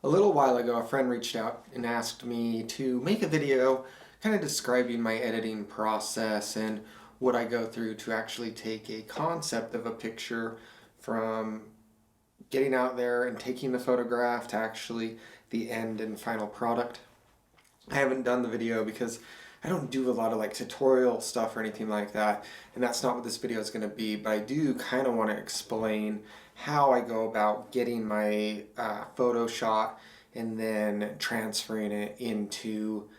A little while ago, a friend reached out and asked me to make a video kind of describing my editing process and what I go through to actually take a concept of a picture from getting out there and taking the photograph to actually the end and final product. I haven't done the video because I don't do a lot of like tutorial stuff or anything like that, and that's not what this video is going to be, but I do kind of want to explain how I go about getting my photo shot and then transferring it into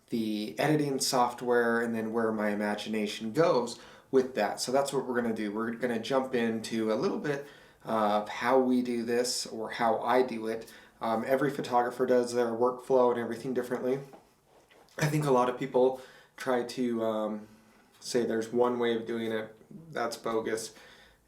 the editing software and then where my imagination goes with that. So that's what we're going to do. We're going to jump into a little bit of how we do this or how I do it. Every photographer does their workflow and everything differently. I think a lot of people try to say there's one way of doing it. That's bogus.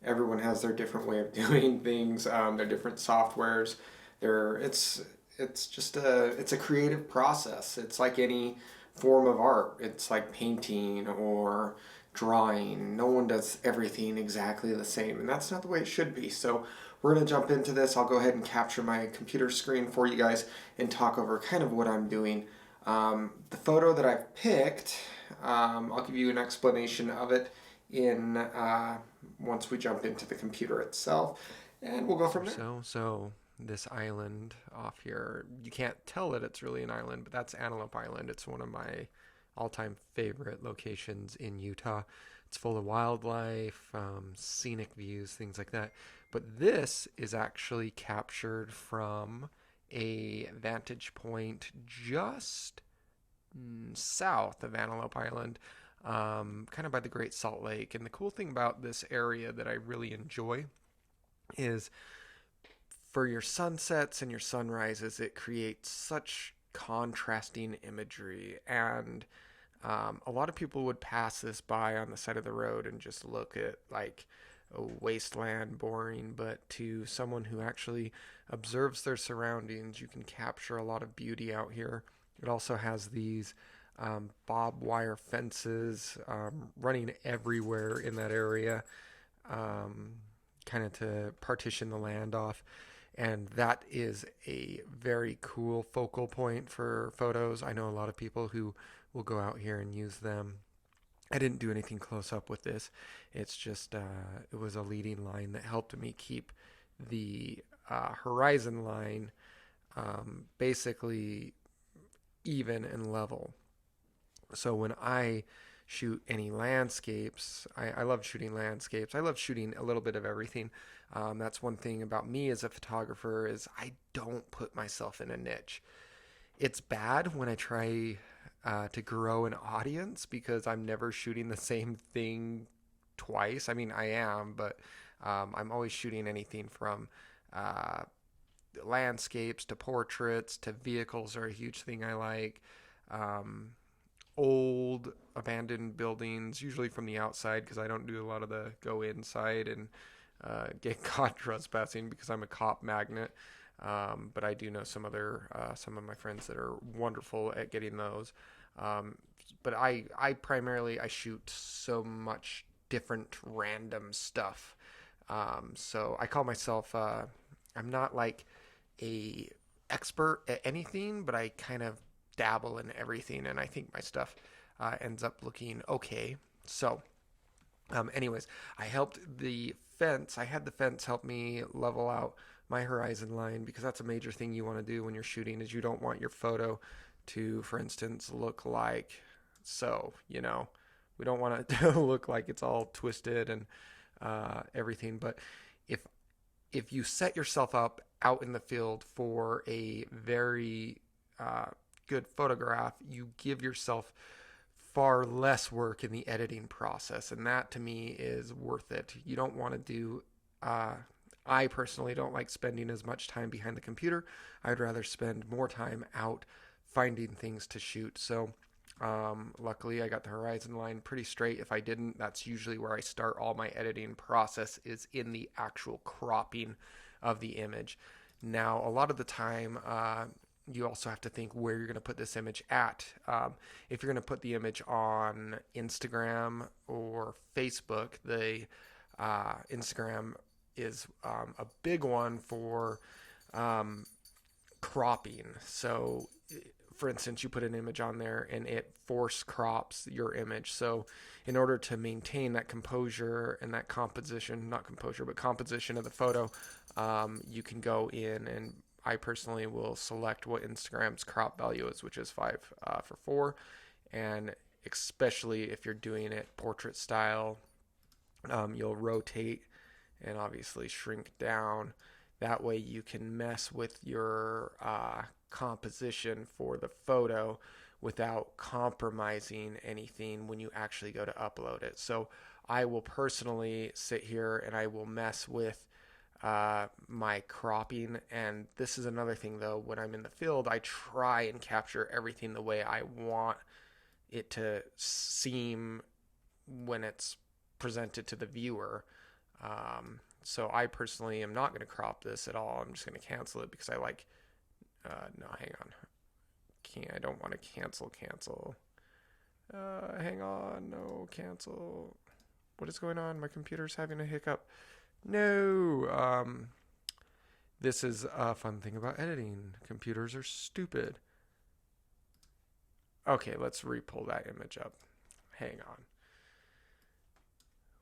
Everyone has their different way of doing things. Their different softwares. They're, it's just a creative process. It's like any form of art. It's like painting or drawing. No one does everything exactly the same, and that's not the way it should be. So we're going to jump into this. I'll go ahead and capture my computer screen for you guys and talk over kind of what I'm doing. The photo that I've picked, I'll give you an explanation of it in once we jump into the computer itself, and we'll go from there. So this island off here, you can't tell that it's really an island, but that's Antelope Island. It's one of my all-time favorite locations in Utah. It's full of wildlife, scenic views, things like that. But this is actually captured from a vantage point just south of Antelope Island, kind of by the Great Salt Lake. And the cool thing about this area that I really enjoy is for your sunsets and your sunrises, it creates such contrasting imagery. And a lot of people would pass this by on the side of the road and just look at like a wasteland, boring. But to someone who actually observes their surroundings, you can capture a lot of beauty out here. It also has these barbed wire fences running everywhere in that area, um, kind of to partition the land off. And that is a very cool focal point for photos. I know a lot of people who will go out here and use them. I didn't do anything close up with this. It's just, it was a leading line that helped me keep the horizon line basically even and level. So when I shoot any landscapes, I love shooting landscapes. I love shooting a little bit of everything. That's one thing about me as a photographer is I don't put myself in a niche. It's bad when I try to grow an audience because I'm never shooting the same thing twice. I mean, I am, but I'm always shooting anything from uh, landscapes to portraits to vehicles are a huge thing I like. Um, Old abandoned buildings, usually from the outside, because I don't do a lot of the go inside and get caught trespassing because I'm a cop magnet. But I do know some of my friends that are wonderful at getting those. Um, but I primarily I shoot so much different random stuff. So I call myself I'm not like a expert at anything, but I kind of dabble in everything, and I think my stuff ends up looking okay. So, anyways, I helped the fence. I had the fence help me level out my horizon line because that's a major thing you want to do when you're shooting. Is you don't want your photo to, for instance, look like so. We don't want it to look like it's all twisted and everything. But if if you set yourself up out in the field for a very uh, good photograph, you give yourself far less work in the editing process, and that to me is worth it. You don't want to do. I personally don't like spending as much time behind the computer. I'd rather spend more time out finding things to shoot. So luckily, I got the horizon line pretty straight. If I didn't, that's usually where I start all my editing process is in the actual cropping of the image. Now, a lot of the time, you also have to think where you're going to put this image at. If you're going to put the image on Instagram or Facebook, the Instagram is a big one for um, cropping. So for instance, you put an image on there and it force crops your image. So in order to maintain that composure and that composition, not composure, but composition of the photo, you can go in, and I personally will select what Instagram's crop value is, which is 5:4. And especially if you're doing it portrait style, you'll rotate and obviously shrink down. That way you can mess with your composition for the photo without compromising anything when you actually go to upload it. So I will personally sit here and I will mess with my cropping. And this is another thing though, when I'm in the field, I try and capture everything the way I want it to seem when it's presented to the viewer. So I personally am not going to crop this at all. I'm just going to cancel it because I like. No, hang on. I don't want to cancel. Hang on. No, cancel. What is going on? My computer's having a hiccup. No. This is a fun thing about editing. Computers are stupid. Okay, let's re-pull that image up. Hang on.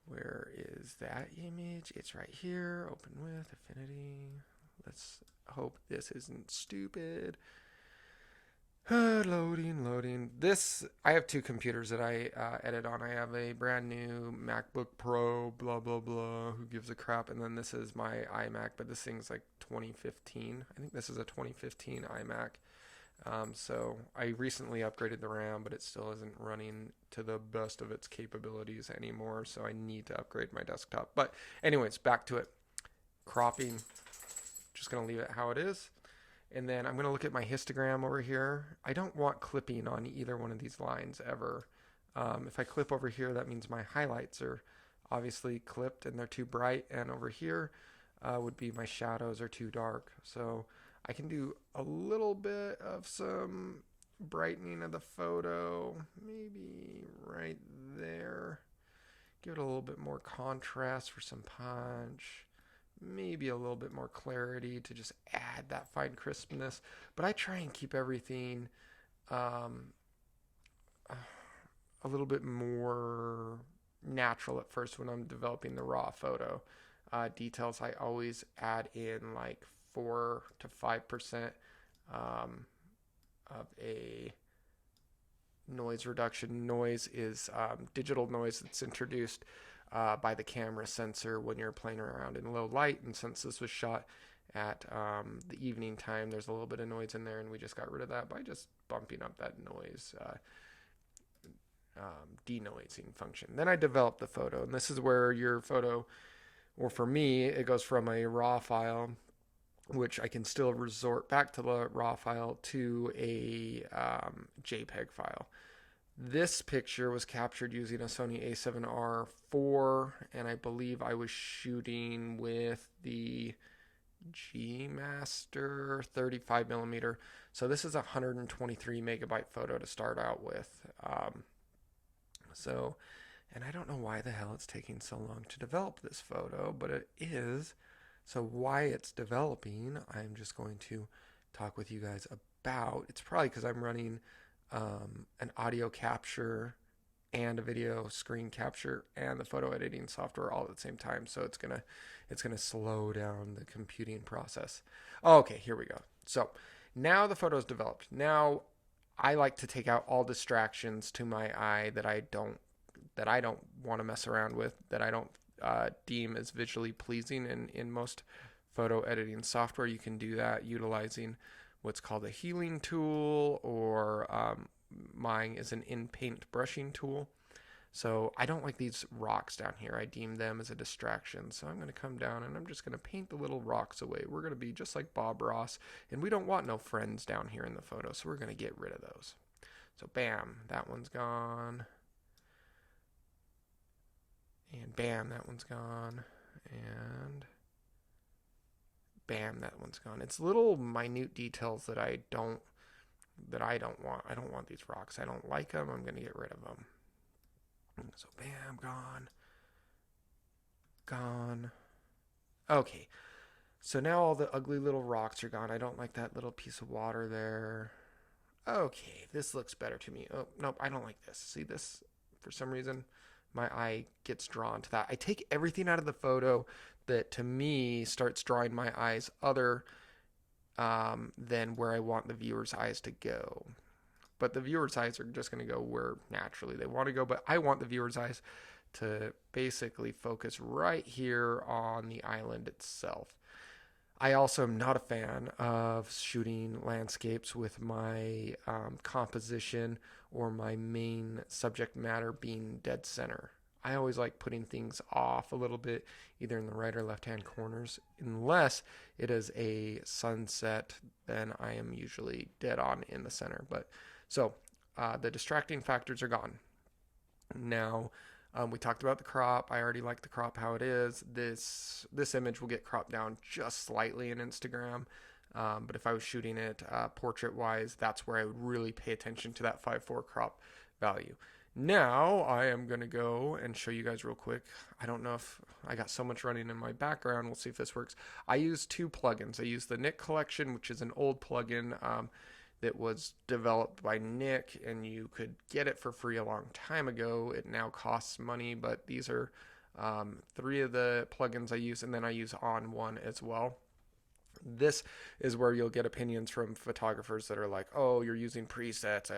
Where is that image? It's right here. Open with Affinity. Let's hope this isn't stupid. Loading. This, I have two computers that I edit on. I have a brand new MacBook Pro, blah, blah, blah, who gives a crap. And then this is my iMac, but this thing's like 2015. I think this is a 2015 iMac. So I recently upgraded the RAM, but it still isn't running to the best of its capabilities anymore. So I need to upgrade my desktop. But anyways, back to it. Cropping. Just going to leave it how it is. And then I'm going to look at my histogram over here. I don't want clipping on either one of these lines ever. If I clip over here, that means my highlights are obviously clipped and they're too bright. And over here would be my shadows are too dark. So I can do a little bit of some brightening of the photo, maybe right there. Give it a little bit more contrast for some punch. Maybe a little bit more clarity to just add that fine crispness. But I try and keep everything a little bit more natural at first when I'm developing the raw photo. Details I always add in like 4 to 5% of a noise reduction. Noise is digital noise that's introduced by the camera sensor when you're playing around in low light. And since this was shot at the evening time, there's a little bit of noise in there, and we just got rid of that by just bumping up that noise denoising function. Then I developed the photo, and this is where your photo, or for me, it goes from a raw file, which I can still resort back to the raw file, to a JPEG file. This picture was captured using a Sony a7R IV, and I believe I was shooting with the G Master 35mm. So this is a 123 megabyte photo to start out with. And I don't know why the hell it's taking so long to develop this photo, but it is. So why it's developing, I'm just going to talk with you guys about. It's probably because I'm running an audio capture and a video screen capture and the photo editing software all at the same time. So it's gonna slow down the computing process. Okay, here we go. So now the photo is developed. Now I like to take out all distractions to my eye that I don't want to mess around with, that I don't deem as visually pleasing. And in most photo editing software, you can do that utilizing what's called a healing tool, or mine is an in-paint brushing tool. So I don't like these rocks down here. I deem them as a distraction. So I'm going to come down and I'm just going to paint the little rocks away. We're going to be just like Bob Ross, and we don't want no friends down here in the photo, so we're going to get rid of those. So bam, that one's gone. And bam, that one's gone. And bam, that one's gone. It's little minute details that I don't want. I don't want these rocks. I don't like them. I'm going to get rid of them. So bam, gone. Okay. So now all the ugly little rocks are gone. I don't like that little piece of water there. Okay, this looks better to me. Oh, nope, I don't like this. See this? For some reason, my eye gets drawn to that. I take everything out of the photo that to me starts drawing my eyes other than where I want the viewer's eyes to go. But the viewer's eyes are just going to go where naturally they want to go. But I want the viewer's eyes to basically focus right here on the island itself. I also am not a fan of shooting landscapes with my composition or my main subject matter being dead center. I always like putting things off a little bit, either in the right or left hand corners. Unless it is a sunset, then I am usually dead on in the center. But so the distracting factors are gone. Now, we talked about the crop. I already like the crop how it is. This image will get cropped down just slightly in Instagram. But if I was shooting it portrait wise, that's where I would really pay attention to that 5:4 crop value. Now I am going to go and show you guys real quick. I don't know if I got so much running in my background. We'll see if this works. I use two plugins. I use the Nik-Collection, which is an old plugin that was developed by Nik, and you could get it for free a long time ago. It now costs money, but these are three of the plugins I use, and then I use On One as well. This is where you'll get opinions from photographers that are like, oh, you're using presets,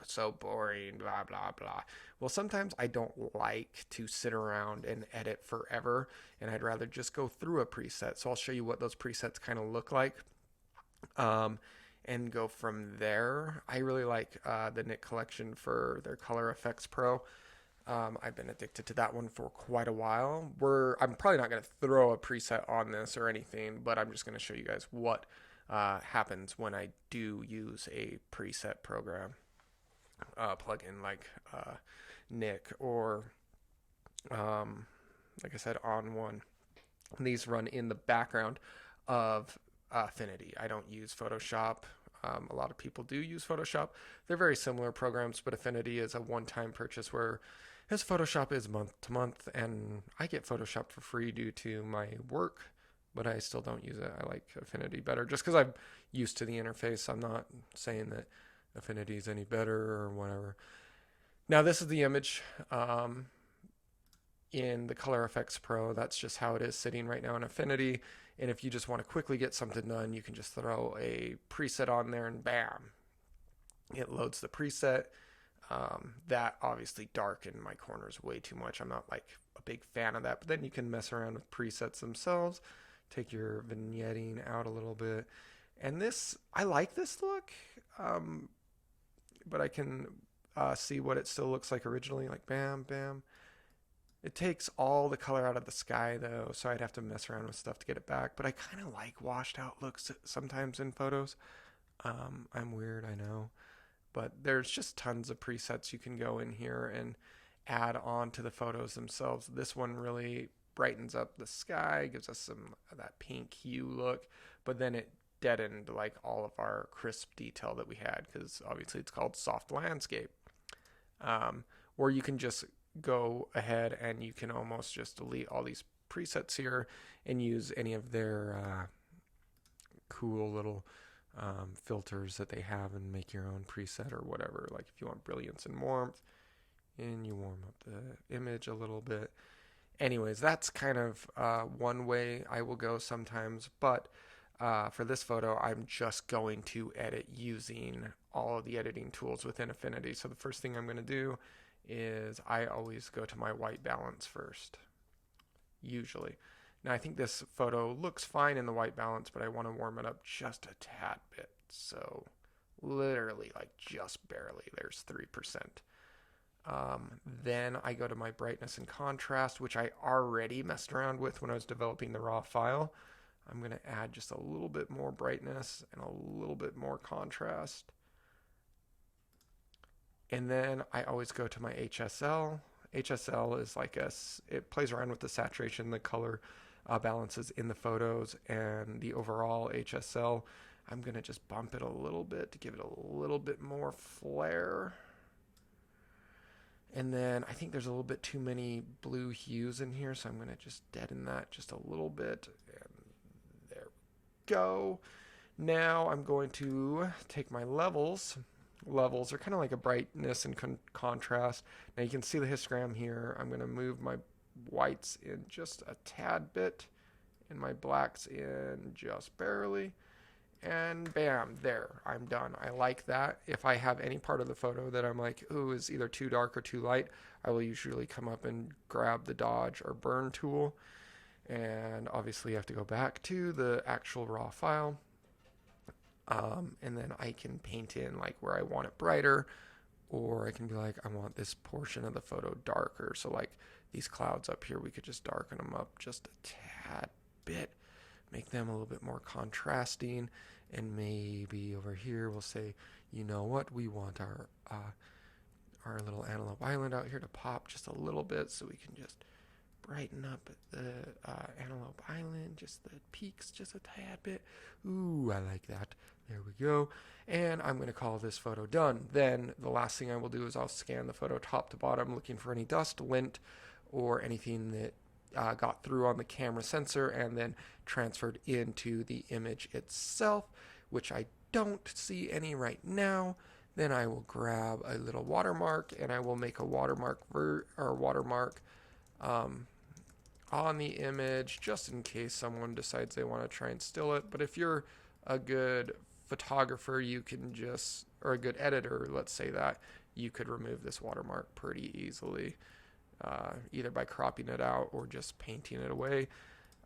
so boring, blah, blah, blah. Well, sometimes I don't like to sit around and edit forever, and I'd rather just go through a preset. So I'll show you what those presets kind of look like. And go from there. I really like the Nik-Collection for their Color Effects Pro. I've been addicted to that one for quite a while. I'm probably not going to throw a preset on this or anything, but I'm just going to show you guys what happens when I do use a preset program plugin like Nik or, like I said, On One. These run in the background of Affinity. I don't use Photoshop. A lot of people do use Photoshop. They're very similar programs, but Affinity is a one-time purchase, where as Photoshop is month to month, and I get Photoshop for free due to my work, but I still don't use it. I like Affinity better just because I'm used to the interface. I'm not saying that Affinity is any better or whatever. Now, this is the image in the Color Effects Pro. That's just how it is sitting right now in Affinity. And if you just want to quickly get something done, you can just throw a preset on there and bam, it loads the preset. That obviously darkened my corners way too much. I'm not like a big fan of that. But then you can mess around with presets themselves, take your vignetting out a little bit. And this, I like this look, but I can see what it still looks like originally. Like bam, bam. It takes all the color out of the sky though, so I'd have to mess around with stuff to get it back. But I kind of like washed out looks sometimes in photos. I'm weird, I know. But there's just tons of presets you can go in here and add on to the photos themselves. This one really brightens up the sky, gives us some of that pink hue look, but then it deadened like all of our crisp detail that we had, because obviously it's called soft landscape. Or you can just go ahead and you can almost just delete all these presets here and use any of their cool little filters that they have and make your own preset or whatever. Like if you want brilliance and warmth, and you warm up the image a little bit. Anyways, that's kind of one way I will go sometimes, but for this photo, I'm just going to edit using all of the editing tools within Affinity. So the first thing I'm going to do is I always go to my white balance first, usually. Now I think this photo looks fine in the white balance, but I want to warm it up just a tad bit. So literally like just barely, there's 3%. Then I go to my brightness and contrast, which I already messed around with when I was developing the raw file. I'm going to add just a little bit more brightness and a little bit more contrast. And then I always go to my HSL. HSL is like it plays around with the saturation, the color balances in the photos, and the overall HSL. I'm going to just bump it a little bit to give it a little bit more flair. And then I think there's a little bit too many blue hues in here, so I'm going to just deaden that just a little bit. And go. Now I'm going to take my levels. Levels are kind of like a brightness and contrast. Now you can see the histogram here. I'm going to move my whites in just a tad bit and my blacks in just barely. And bam, there, I'm done. I like that. If I have any part of the photo that I'm like, ooh, is either too dark or too light, I will usually come up and grab the dodge or burn tool. And obviously you have to go back to the actual raw file. And then I can paint in like where I want it brighter, or I can be like, I want this portion of the photo darker. So like these clouds up here, we could just darken them up just a tad bit, make them a little bit more contrasting. And maybe over here we'll say, you know what, we want our little Antelope Island out here to pop just a little bit, so we can just brighten up the Antelope Island, just the peaks just a tad bit. Ooh, I like that. There we go. And I'm going to call this photo done. Then the last thing I will do is I'll scan the photo top to bottom, looking for any dust, lint, or anything that got through on the camera sensor and then transferred into the image itself, which I don't see any right now. Then I will grab a little watermark and I will make a watermark on the image just in case someone decides they want to try and still it. But if you're a good photographer, you can just, or a good editor, let's say that, you could remove this watermark pretty easily, either by cropping it out or just painting it away.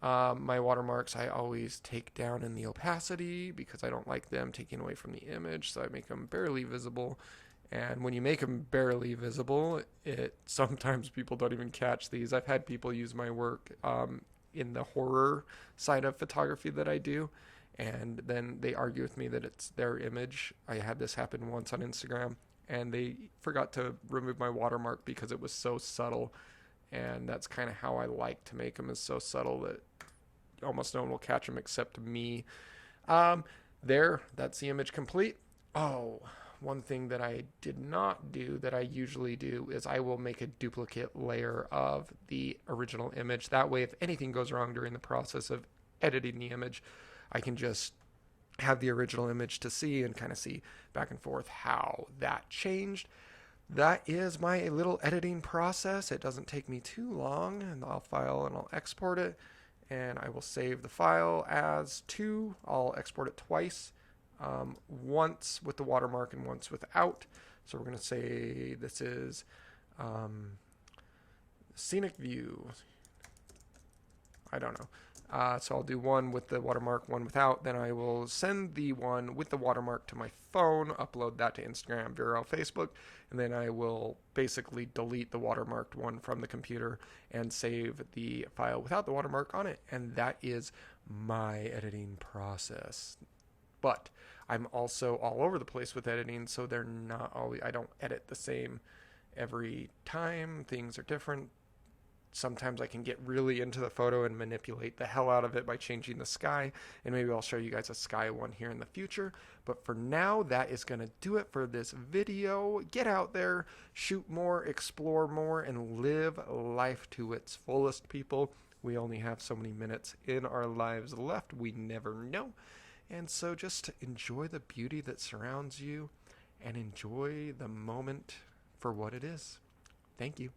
My watermarks I always take down in the opacity because I don't like them taking away from the image, so I make them barely visible. And when you make them barely visible, it sometimes people don't even catch these. I've had people use my work in the horror side of photography that I do, and then they argue with me that it's their image. I had this happen once on Instagram, and they forgot to remove my watermark because it was so subtle. And that's kind of how I like to make them, is so subtle that almost no one will catch them except me. That's the image complete. Oh, one thing that I did not do that I usually do is I will make a duplicate layer of the original image. That way, if anything goes wrong during the process of editing the image, I can just have the original image to see and kind of see back and forth how that changed. That is my little editing process. It doesn't take me too long, and I'll file and I'll export it, and I will save the file as two. I'll export it twice, once with the watermark and once without. So we're going to say this is scenic view. I don't know. So I'll do one with the watermark, one without. Then I will send the one with the watermark to my phone, upload that to Instagram, Vero, Facebook, and then I will basically delete the watermarked one from the computer and save the file without the watermark on it. And that is my editing process. But I'm also all over the place with editing, so they're not always, I don't edit the same every time. Things are different. Sometimes I can get really into the photo and manipulate the hell out of it by changing the sky, and maybe I'll show you guys a sky one here in the future. But for now, that is going to do it for this video. Get out there, shoot more, explore more, and live life to its fullest, people. We only have so many minutes in our lives left. We never know. And so just enjoy the beauty that surrounds you and enjoy the moment for what it is. Thank you.